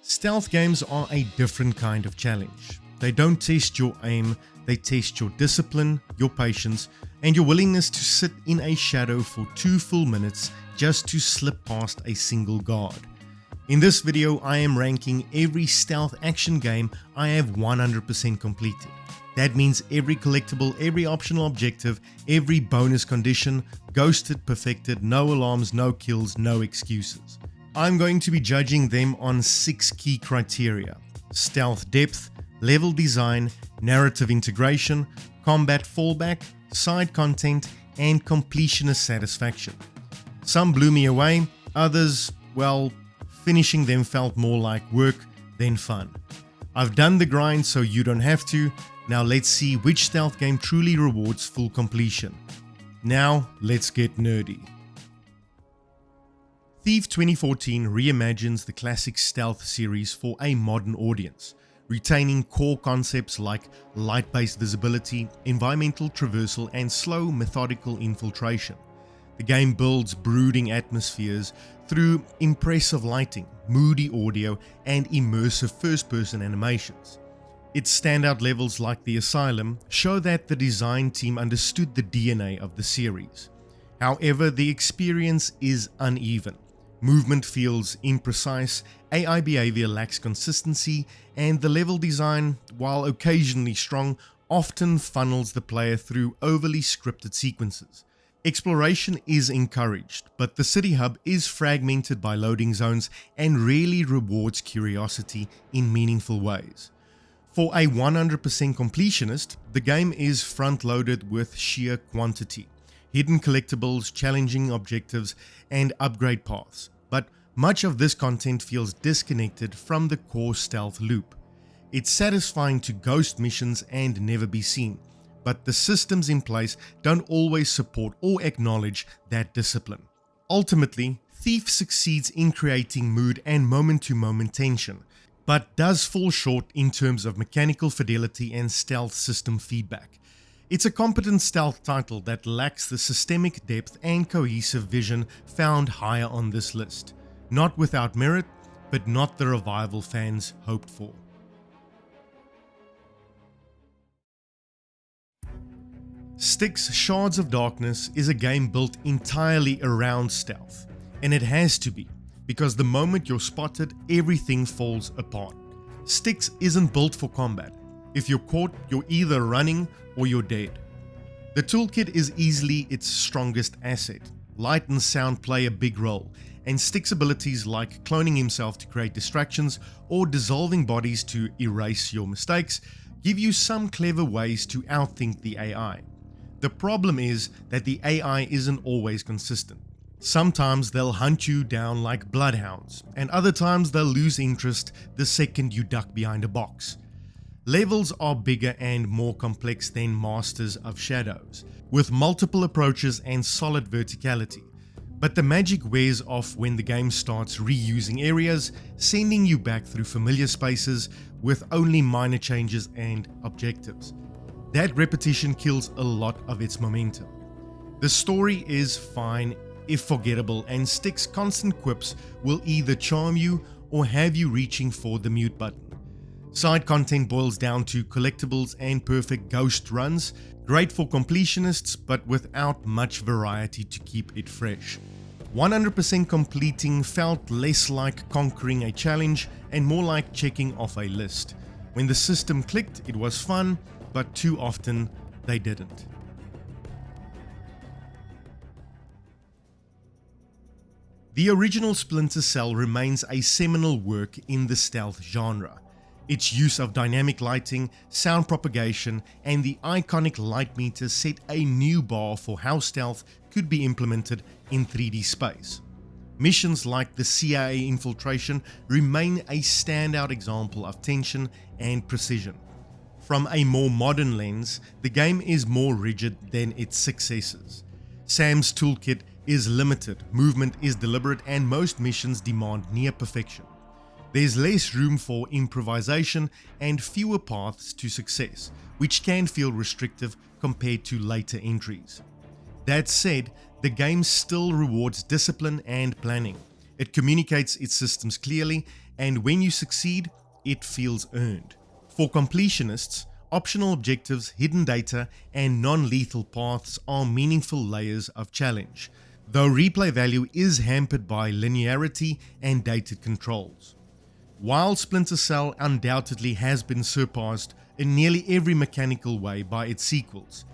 Stealth games are a different kind of challenge. They don't test your aim, they test your discipline, your patience, and your willingness to sit in a shadow for 2 full minutes just to slip past a single guard. In this video, I am ranking every stealth action game I have 100% completed. That means every collectible, every optional objective, every bonus condition, ghosted, perfected, no alarms, no kills, no excuses. I'm going to be judging them on 6 key criteria: stealth depth, level design, narrative integration, combat fallback, side content, and completionist satisfaction. Some blew me away, others, well, finishing them felt more like work than fun. I've done the grind so you don't have to. Now let's see which stealth game truly rewards full completion. Now let's get nerdy. Thief 2014 reimagines the classic stealth series for a modern audience, retaining core concepts like light-based visibility, environmental traversal, and slow, methodical infiltration. The game builds brooding atmospheres through impressive lighting, moody audio, and immersive first-person animations. Its standout levels like the Asylum show that the design team understood the DNA of the series. However, the experience is uneven. Movement feels imprecise, AI behavior lacks consistency, and the level design, while occasionally strong, often funnels the player through overly scripted sequences. Exploration is encouraged, but the city hub is fragmented by loading zones and rarely rewards curiosity in meaningful ways. For a 100% completionist, the game is front-loaded with sheer quantity, hidden collectibles, challenging objectives, and upgrade paths, but much of this content feels disconnected from the core stealth loop. It's satisfying to ghost missions and never be seen, but the systems in place don't always support or acknowledge that discipline. Ultimately, Thief succeeds in creating mood and moment-to-moment tension, but does fall short in terms of mechanical fidelity and stealth system feedback. It's a competent stealth title that lacks the systemic depth and cohesive vision found higher on this list. Not without merit, but not the revival fans hoped for. Styx Shards of Darkness is a game built entirely around stealth, and it has to be, because the moment you're spotted, everything falls apart. Styx isn't built for combat. If you're caught, you're either running or you're dead. The toolkit is easily its strongest asset. Light and sound play a big role, and Styx abilities like cloning himself to create distractions or dissolving bodies to erase your mistakes give you some clever ways to outthink the AI. The problem is that the AI isn't always consistent. Sometimes they'll hunt you down like bloodhounds, and other times they'll lose interest the second you duck behind a box. Levels are bigger and more complex than Masters of Shadows, with multiple approaches and solid verticality. But the magic wears off when the game starts reusing areas, sending you back through familiar spaces with only minor changes and objectives. That repetition kills a lot of its momentum. The story is fine if forgettable, and Styx's constant quips will either charm you or have you reaching for the mute button. Side content boils down to collectibles and perfect ghost runs, great for completionists but without much variety to keep it fresh. 100% completing felt less like conquering a challenge and more like checking off a list. When the system clicked, it was fun, but too often they didn't. The original Splinter Cell remains a seminal work in the stealth genre. Its use of dynamic lighting, sound propagation, and the iconic light meter set a new bar for how stealth could be implemented in 3D space. Missions like the CIA infiltration remain a standout example of tension and precision. From a more modern lens, the game is more rigid than its successors. Sam's toolkit is limited, movement is deliberate, and most missions demand near perfection. There's less room for improvisation and fewer paths to success, which can feel restrictive compared to later entries. That said, the game still rewards discipline and planning. It communicates its systems clearly, and when you succeed, it feels earned. For completionists, optional objectives, hidden data, and non-lethal paths are meaningful layers of challenge, though replay value is hampered by linearity and dated controls. While Splinter Cell undoubtedly has been surpassed in nearly every mechanical way by its sequels,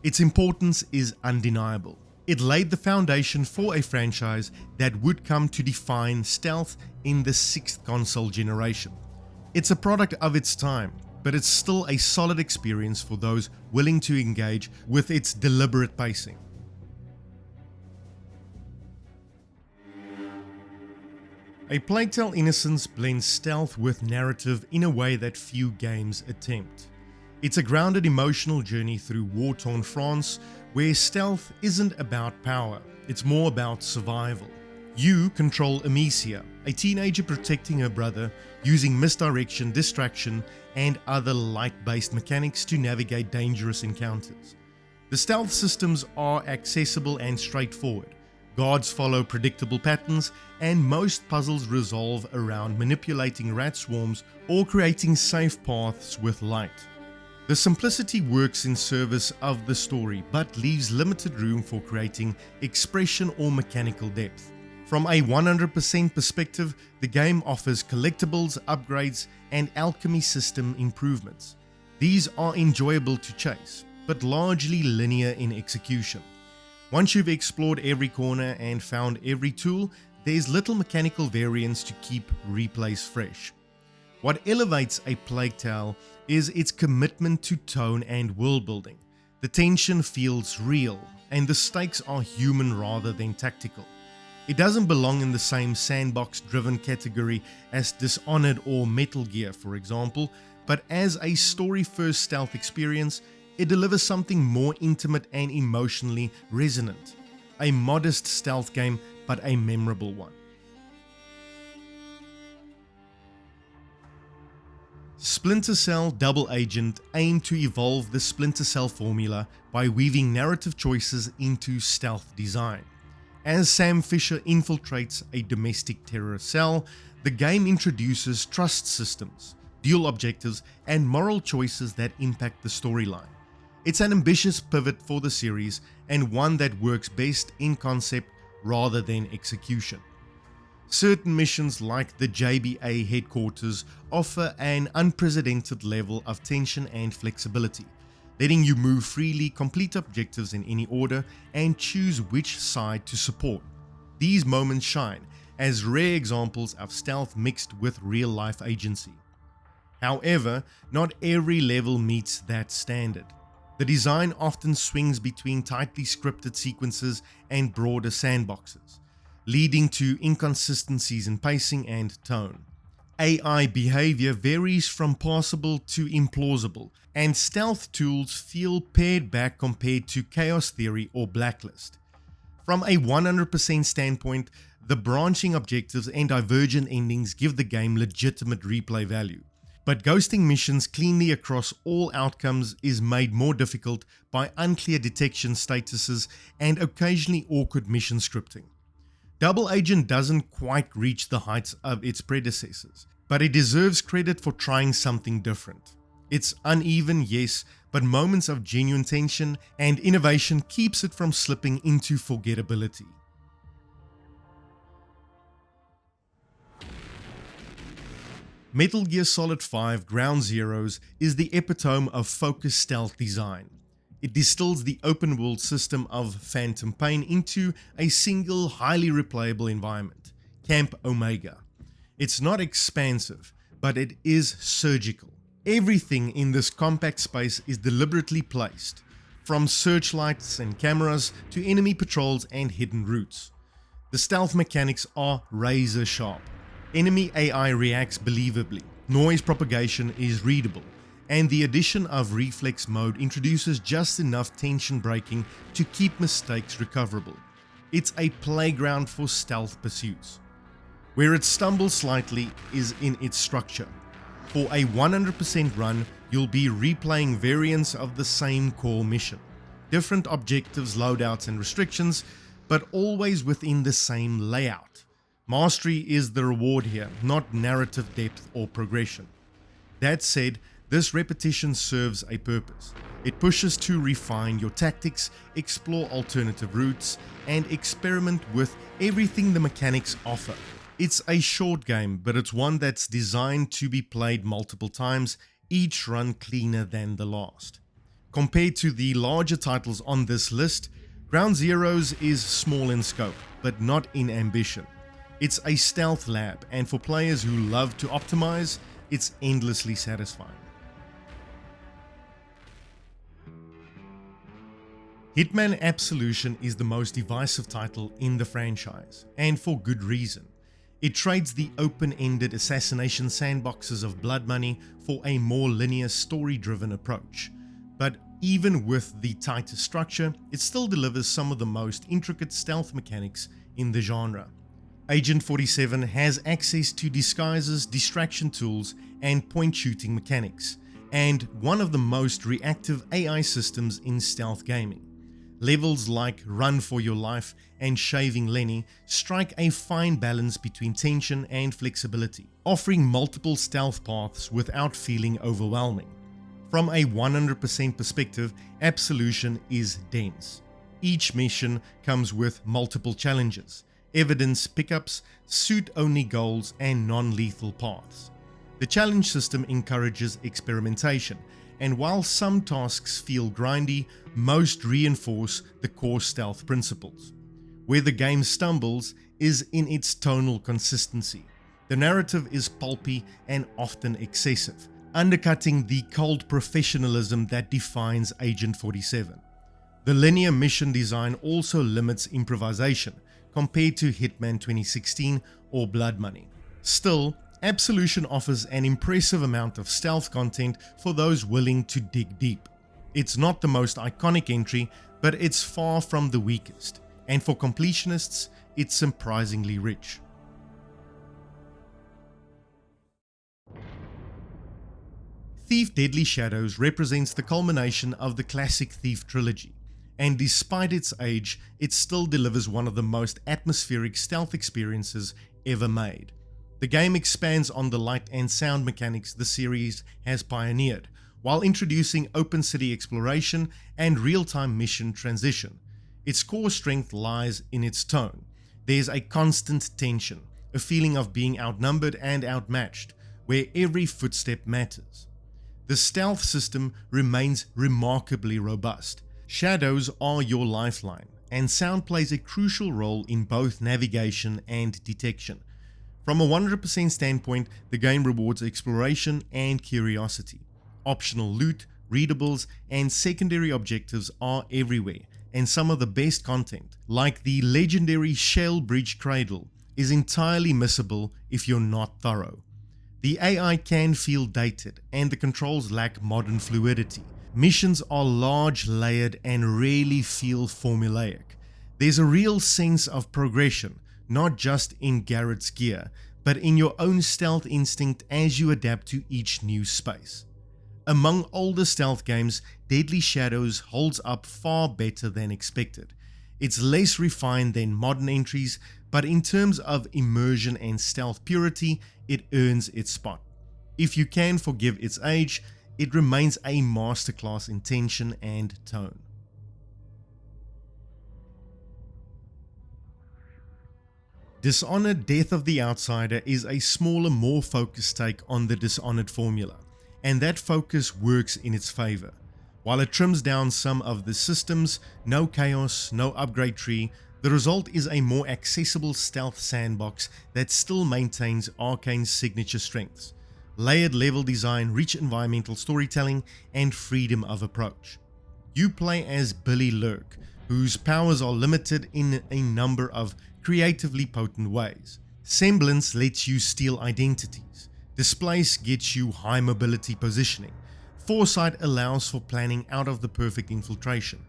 its importance is undeniable. It laid the foundation for a franchise that would come to define stealth in the 6th console generation. It's a product of its time, but it's still a solid experience for those willing to engage with its deliberate pacing. A Plague Tale: Innocence blends stealth with narrative in a way that few games attempt. It's a grounded emotional journey through war-torn France, where stealth isn't about power, it's more about survival. You control Amicia, a teenager protecting her brother, using misdirection, distraction, and other light-based mechanics to navigate dangerous encounters. The stealth systems are accessible and straightforward. Guards follow predictable patterns, and most puzzles resolve around manipulating rat swarms or creating safe paths with light. The simplicity works in service of the story, but leaves limited room for creating expression or mechanical depth. From a 100% perspective, the game offers collectibles, upgrades, and alchemy system improvements. These are enjoyable to chase, but largely linear in execution. Once you've explored every corner and found every tool, there's little mechanical variance to keep replays fresh. What elevates A Plague Tale is its commitment to tone and world building. The tension feels real, and the stakes are human rather than tactical. It doesn't belong in the same sandbox-driven category as Dishonored or Metal Gear, for example, but as a story-first stealth experience, it delivers something more intimate and emotionally resonant. A modest stealth game, but a memorable one. Splinter Cell Double Agent aimed to evolve the Splinter Cell formula by weaving narrative choices into stealth design. As Sam Fisher infiltrates a domestic terrorist cell, the game introduces trust systems, dual objectives, and moral choices that impact the storyline. It's an ambitious pivot for the series, and one that works best in concept rather than execution. Certain missions like the JBA headquarters offer an unprecedented level of tension and flexibility, letting you move freely, complete objectives in any order, and choose which side to support. These moments shine as rare examples of stealth mixed with real-life agency. However, not every level meets that standard. The design often swings between tightly scripted sequences and broader sandboxes, leading to inconsistencies in pacing and tone. AI behavior varies from passable to implausible, and stealth tools feel pared back compared to Chaos Theory or Blacklist. From a 100% standpoint, the branching objectives and divergent endings give the game legitimate replay value. But ghosting missions cleanly across all outcomes is made more difficult by unclear detection statuses and occasionally awkward mission scripting. Double Agent doesn't quite reach the heights of its predecessors, but it deserves credit for trying something different. It's uneven, yes, but moments of genuine tension and innovation keeps it from slipping into forgettability. Metal Gear Solid 5 Ground Zeroes is the epitome of focused stealth design. It distills the open world system of Phantom Pain into a single, highly replayable environment, Camp Omega. It's not expansive, but it is surgical. Everything in this compact space is deliberately placed, from searchlights and cameras to enemy patrols and hidden routes. The stealth mechanics are razor sharp. Enemy AI reacts believably, noise propagation is readable, and the addition of reflex mode introduces just enough tension breaking to keep mistakes recoverable. It's a playground for stealth pursuits. Where it stumbles slightly is in its structure. For a 100% run, you'll be replaying variants of the same core mission. Different objectives, loadouts, and restrictions, but always within the same layout. Mastery is the reward here, not narrative depth or progression. That said, this repetition serves a purpose. It pushes to refine your tactics, explore alternative routes, and experiment with everything the mechanics offer. It's a short game, but it's one that's designed to be played multiple times, each run cleaner than the last. Compared to the larger titles on this list, Ground Zeroes is small in scope, but not in ambition. It's a stealth lab, and for players who love to optimize, it's endlessly satisfying. Hitman Absolution is the most divisive title in the franchise, and for good reason. It trades the open-ended assassination sandboxes of Blood Money for a more linear story-driven approach. But even with the tighter structure, it still delivers some of the most intricate stealth mechanics in the genre. Agent 47 has access to disguises, distraction tools, and point shooting mechanics, and one of the most reactive AI systems in stealth gaming. Levels like Run for Your Life and Shaving Lenny strike a fine balance between tension and flexibility, offering multiple stealth paths without feeling overwhelming. From a 100% perspective, Absolution is dense. Each mission comes with multiple challenges, evidence pickups, suit-only goals, and non-lethal paths. The challenge system encourages experimentation, and while some tasks feel grindy, most reinforce the core stealth principles. Where the game stumbles is in its tonal consistency. The narrative is pulpy and often excessive, undercutting the cold professionalism that defines Agent 47. The linear mission design also limits improvisation compared to Hitman 2016 or Blood Money. Still, Absolution offers an impressive amount of stealth content for those willing to dig deep. It's not the most iconic entry, but it's far from the weakest, and for completionists, it's surprisingly rich. Thief Deadly Shadows represents the culmination of the classic Thief trilogy, and despite its age, it still delivers one of the most atmospheric stealth experiences ever made. The game expands on the light and sound mechanics the series has pioneered, while introducing open city exploration and real-time mission transition. Its core strength lies in its tone. There's a constant tension, a feeling of being outnumbered and outmatched, where every footstep matters. The stealth system remains remarkably robust. Shadows are your lifeline, and sound plays a crucial role in both navigation and detection. From a 100% standpoint, the game rewards exploration and curiosity. Optional loot, readables, and secondary objectives are everywhere, and some of the best content, like the legendary Shell Bridge Cradle, is entirely missable if you're not thorough. The AI can feel dated, and the controls lack modern fluidity. Missions are large, layered, and rarely feel formulaic. There's a real sense of progression, not just in Garrett's gear, but in your own stealth instinct as you adapt to each new space. Among older stealth games, Deadly Shadows holds up far better than expected. It's less refined than modern entries, but in terms of immersion and stealth purity, it earns its spot. If you can forgive its age, it remains a masterclass in tension and tone. Dishonored: Death of the Outsider is a smaller, more focused take on the Dishonored formula, and that focus works in its favor. While it trims down some of the systems, no chaos, no upgrade tree, the result is a more accessible stealth sandbox that still maintains Arcane's signature strengths: layered level design, rich environmental storytelling, and freedom of approach. You play as Billy Lurk, whose powers are limited in a number of creatively potent ways. Semblance lets you steal identities. Displace gets you high mobility positioning. Foresight allows for planning out of the perfect infiltration.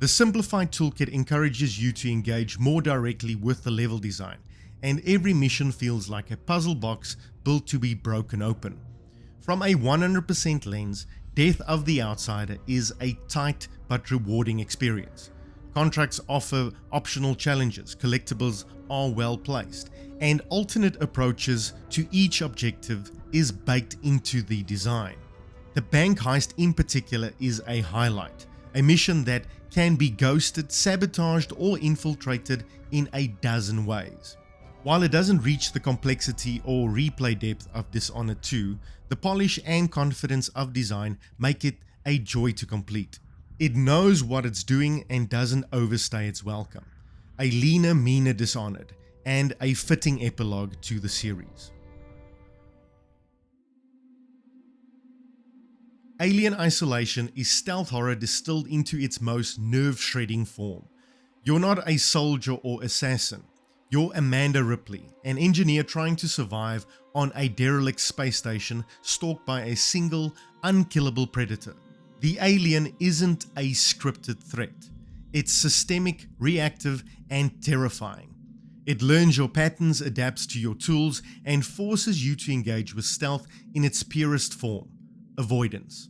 The simplified toolkit encourages you to engage more directly with the level design, and every mission feels like a puzzle box built to be broken open. From a 100% lens, Death of the Outsider is a tight but rewarding experience. Contracts offer optional challenges, collectibles are well placed, and alternate approaches to each objective is baked into the design. The bank heist in particular is a highlight, a mission that can be ghosted, sabotaged, or infiltrated in a dozen ways. While it doesn't reach the complexity or replay depth of Dishonored 2, the polish and confidence of design make it a joy to complete. It knows what it's doing and doesn't overstay its welcome. A leaner, meaner Dishonored, and a fitting epilogue to the series. Alien Isolation is stealth horror distilled into its most nerve-shredding form. You're not a soldier or assassin. You're Amanda Ripley, an engineer trying to survive on a derelict space station stalked by a single, unkillable predator. The alien isn't a scripted threat. It's systemic, reactive, and terrifying. It learns your patterns, adapts to your tools, and forces you to engage with stealth in its purest form: avoidance.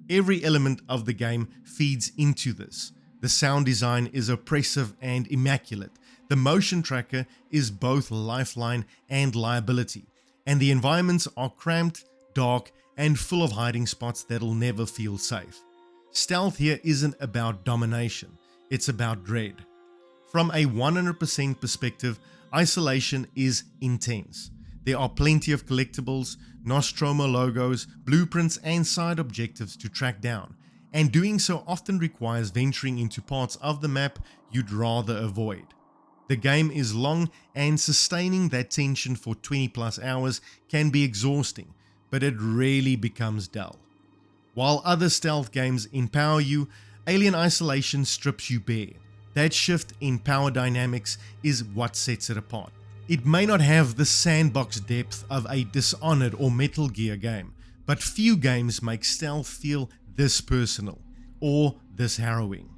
Every element of the game feeds into this. The sound design is oppressive and immaculate. The motion tracker is both lifeline and liability, and the environments are cramped, dark, and full of hiding spots that'll never feel safe. Stealth here isn't about domination, it's about dread. From a 100% perspective, Isolation is intense. There are plenty of collectibles, Nostromo logos, blueprints, and side objectives to track down, and doing so often requires venturing into parts of the map you'd rather avoid. The game is long, and sustaining that tension for 20+ hours can be exhausting, but it rarely becomes dull. While other stealth games empower you, Alien Isolation strips you bare. That shift in power dynamics is what sets it apart. It may not have the sandbox depth of a Dishonored or Metal Gear game, but few games make stealth feel this personal or this harrowing.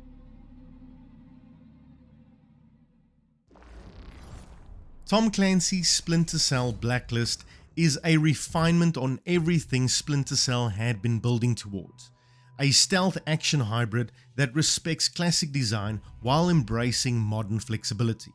Tom Clancy's Splinter Cell Blacklist is a refinement on everything Splinter Cell had been building towards. A stealth action hybrid that respects classic design while embracing modern flexibility.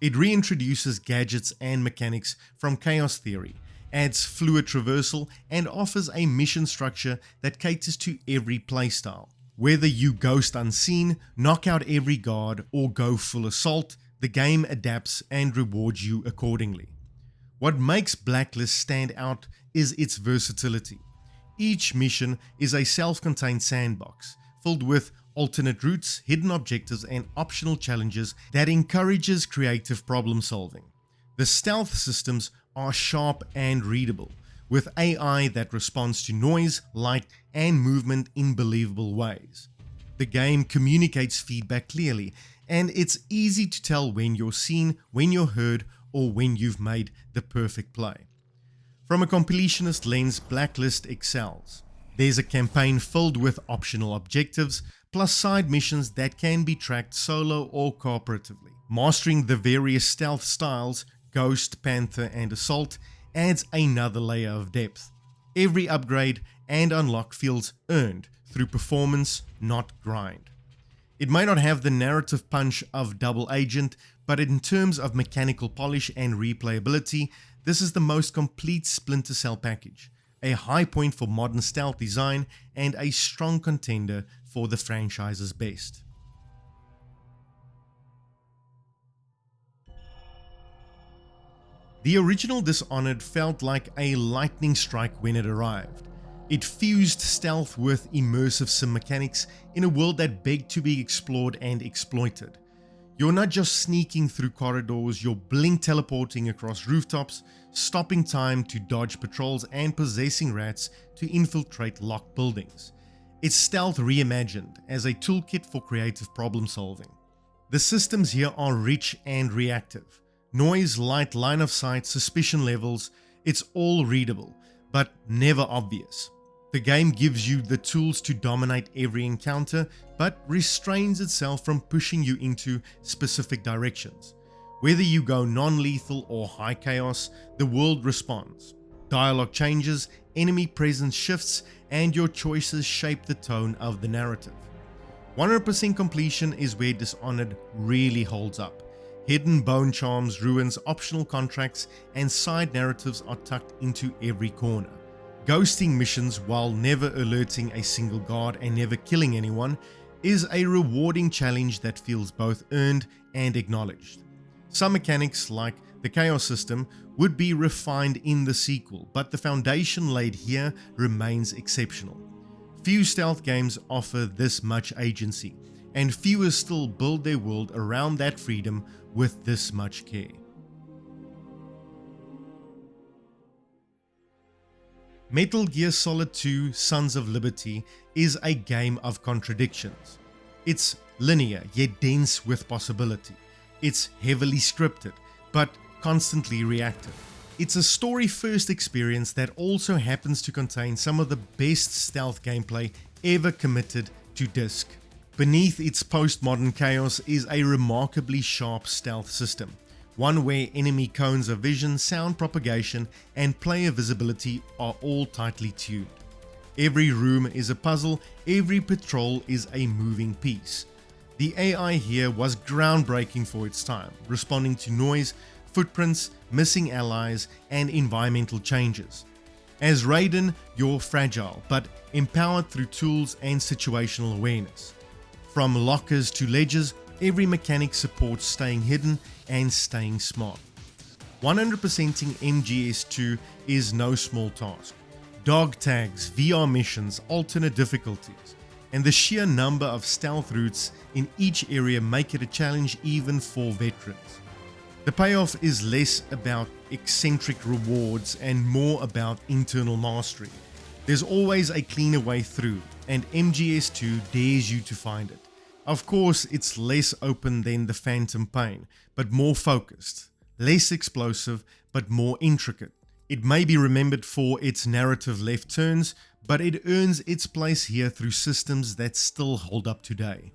It reintroduces gadgets and mechanics from Chaos Theory, adds fluid traversal, and offers a mission structure that caters to every playstyle. Whether you ghost unseen, knock out every guard, or go full assault, the game adapts and rewards you accordingly. What makes Blacklist stand out is its versatility. Each mission is a self-contained sandbox, filled with alternate routes, hidden objectives, and optional challenges that encourages creative problem solving. The stealth systems are sharp and readable, with AI that responds to noise, light, and movement in believable ways. The game communicates feedback clearly, and it's easy to tell when you're seen, when you're heard, or when you've made the perfect play. From a completionist lens, Blacklist excels. There's a campaign filled with optional objectives, plus side missions that can be tracked solo or cooperatively. Mastering the various stealth styles, Ghost, Panther, and Assault, adds another layer of depth. Every upgrade and unlock feels earned through performance, not grind. It may not have the narrative punch of Double Agent, but in terms of mechanical polish and replayability, this is the most complete Splinter Cell package, a high point for modern stealth design, and a strong contender for the franchise's best. The original Dishonored felt like a lightning strike when it arrived. It fused stealth with immersive sim mechanics in a world that begged to be explored and exploited. You're not just sneaking through corridors, you're blink teleporting across rooftops, stopping time to dodge patrols, and possessing rats to infiltrate locked buildings. It's stealth reimagined as a toolkit for creative problem solving. The systems here are rich and reactive. Noise, light, line of sight, suspicion levels, it's all readable, but never obvious. The game gives you the tools to dominate every encounter, but restrains itself from pushing you into specific directions. Whether you go non-lethal or high chaos, the world responds. Dialogue changes, enemy presence shifts, and your choices shape the tone of the narrative. 100% completion is where Dishonored really holds up. Hidden bone charms, ruins, optional contracts, and side narratives are tucked into every corner. Ghosting missions while never alerting a single guard and never killing anyone is a rewarding challenge that feels both earned and acknowledged. Some mechanics, like the chaos system, would be refined in the sequel, but the foundation laid here remains exceptional. Few stealth games offer this much agency, and fewer still build their world around that freedom with this much care. Metal Gear Solid 2: Sons of Liberty is a game of contradictions. It's linear yet dense with possibility. It's heavily scripted, but constantly reactive. It's a story-first experience that also happens to contain some of the best stealth gameplay ever committed to disc. Beneath its postmodern chaos is a remarkably sharp stealth system, one where enemy cones of vision, sound propagation, and player visibility are all tightly tuned. Every room is a puzzle, every patrol is a moving piece. The AI here was groundbreaking for its time, responding to noise, footprints, missing allies, and environmental changes. As Raiden, you're fragile, but empowered through tools and situational awareness. From lockers to ledges, every mechanic supports staying hidden and staying smart. 100%ing MGS2 is no small task. Dog tags, VR missions, alternate difficulties, and the sheer number of stealth routes in each area make it a challenge even for veterans. The payoff is less about eccentric rewards and more about internal mastery. There's always a cleaner way through, and MGS2 dares you to find it. Of course, it's less open than the Phantom Pain, but more focused, less explosive, but more intricate. It may be remembered for its narrative left turns, but it earns its place here through systems that still hold up today.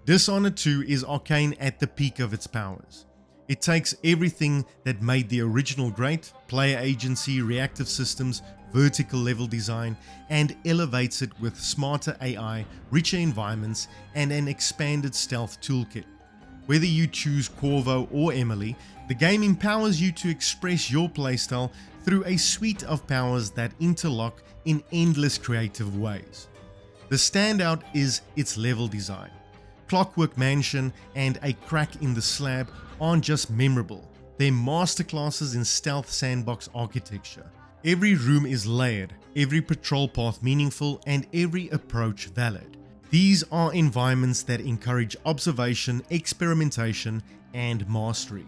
Dishonored 2 is arcane at the peak of its powers. It takes everything that made the original great, player agency, reactive systems, vertical level design, and elevates it with smarter AI, richer environments, and an expanded stealth toolkit. Whether you choose Corvo or Emily, the game empowers you to express your playstyle through a suite of powers that interlock in endless creative ways. The standout is its level design. Clockwork Mansion and A Crack in the Slab aren't just memorable, they're masterclasses in stealth sandbox architecture. Every room is layered, every patrol path meaningful, and every approach valid. These are environments that encourage observation, experimentation, and mastery.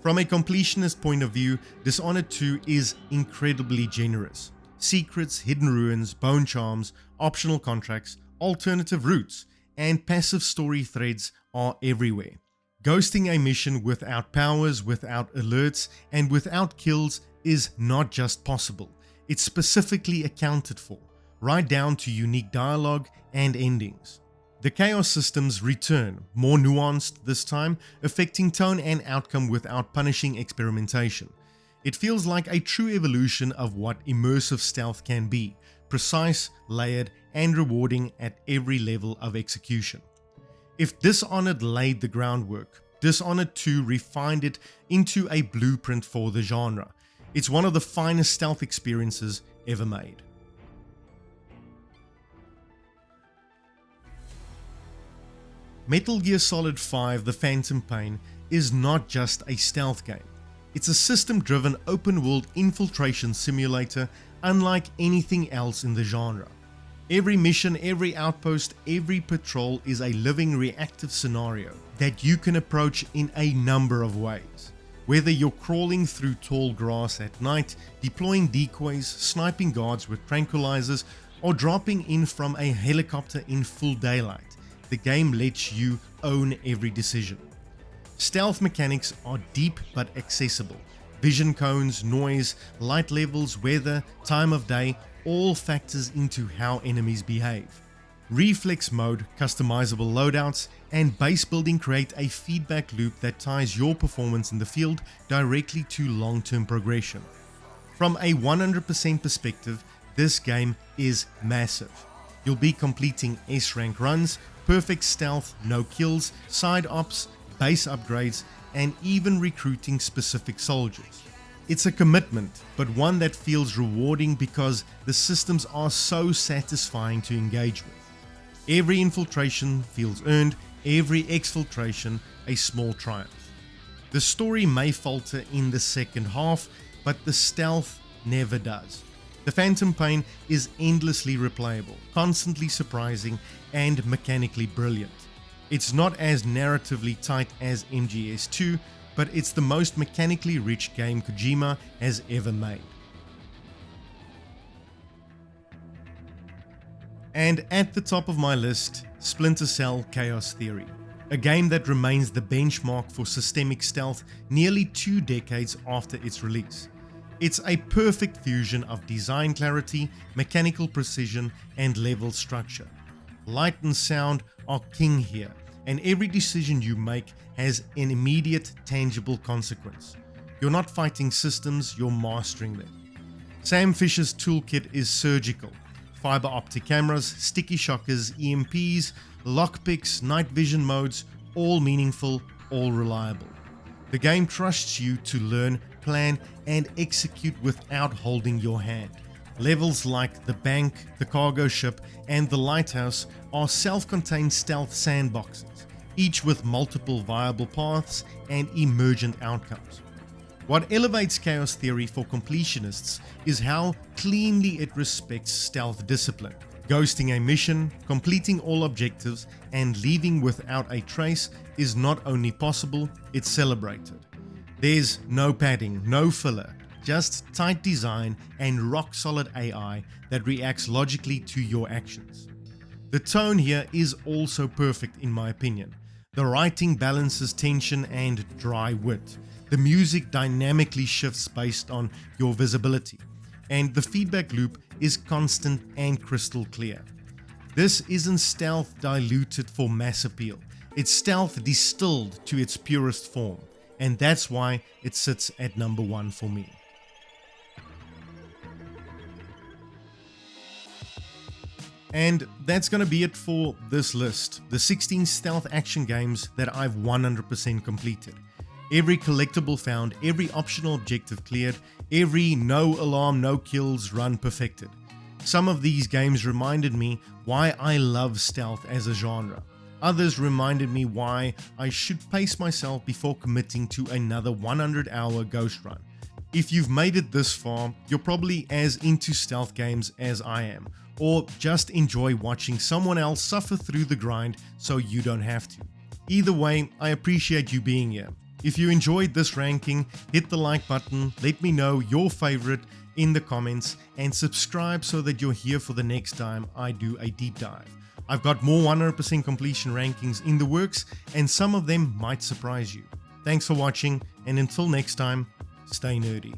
From a completionist point of view, Dishonored 2 is incredibly generous. Secrets, hidden ruins, bone charms, optional contracts, alternative routes, and passive story threads are everywhere. Ghosting a mission without powers, without alerts, and without kills is not just possible, it's specifically accounted for, right down to unique dialogue and endings. The chaos systems return, more nuanced this time, affecting tone and outcome without punishing experimentation. It feels like a true evolution of what immersive stealth can be, precise, layered, and rewarding at every level of execution. If Dishonored laid the groundwork, Dishonored 2 refined it into a blueprint for the genre. It's one of the finest stealth experiences ever made. Metal Gear Solid 5: The Phantom Pain is not just a stealth game. It's a system-driven open-world infiltration simulator unlike anything else in the genre. Every mission, every outpost, every patrol is a living reactive scenario that you can approach in a number of ways. Whether you're crawling through tall grass at night, deploying decoys, sniping guards with tranquilizers, or dropping in from a helicopter in full daylight, the game lets you own every decision. Stealth mechanics are deep but accessible. Vision cones, noise, light levels, weather, time of day, all factors into how enemies behave. Reflex mode, customizable loadouts, and base building create a feedback loop that ties your performance in the field directly to long-term progression. From a 100% perspective, this game is massive. You'll be completing S-rank runs, perfect stealth, no kills, side ops, base upgrades, and even recruiting specific soldiers. It's a commitment, but one that feels rewarding because the systems are so satisfying to engage with. Every infiltration feels earned, every exfiltration a small triumph. The story may falter in the second half, but the stealth never does. The Phantom Pain is endlessly replayable, constantly surprising, and mechanically brilliant. It's not as narratively tight as MGS2, but it's the most mechanically rich game Kojima has ever made. And at the top of my list, Splinter Cell Chaos Theory, a game that remains the benchmark for systemic stealth nearly 2 decades after its release. It's a perfect fusion of design clarity, mechanical precision, and level structure. Light and sound are king here, and every decision you make has an immediate, tangible consequence. You're not fighting systems, you're mastering them. Sam Fisher's toolkit is surgical. Fiber optic cameras, sticky shockers, EMPs, lockpicks, night vision modes, all meaningful, all reliable. The game trusts you to learn, plan, and execute without holding your hand. Levels like the bank, the cargo ship, and the lighthouse are self-contained stealth sandboxes, each with multiple viable paths and emergent outcomes. What elevates Chaos Theory for completionists is how cleanly it respects stealth discipline. Ghosting a mission, completing all objectives, and leaving without a trace is not only possible, it's celebrated. There's no padding, no filler, just tight design and rock-solid AI that reacts logically to your actions. The tone here is also perfect in my opinion. The writing balances tension and dry wit. The music dynamically shifts based on your visibility, and the feedback loop is constant and crystal clear. This isn't stealth diluted for mass appeal, it's stealth distilled to its purest form, and that's why it sits at number 1 for me. And that's gonna be it for this list, the 16 stealth action games that I've 100% completed. Every collectible found, every optional objective cleared, every no alarm, no kills run perfected. Some of these games reminded me why I love stealth as a genre. Others reminded me why I should pace myself before committing to another 100-hour ghost run. If you've made it this far, you're probably as into stealth games as I am, or just enjoy watching someone else suffer through the grind so you don't have to. Either way, I appreciate you being here. If you enjoyed this ranking, hit the like button, let me know your favorite in the comments, and subscribe so that you're here for the next time I do a deep dive. I've got more 100% completion rankings in the works, and some of them might surprise you. Thanks for watching, and until next time, stay nerdy.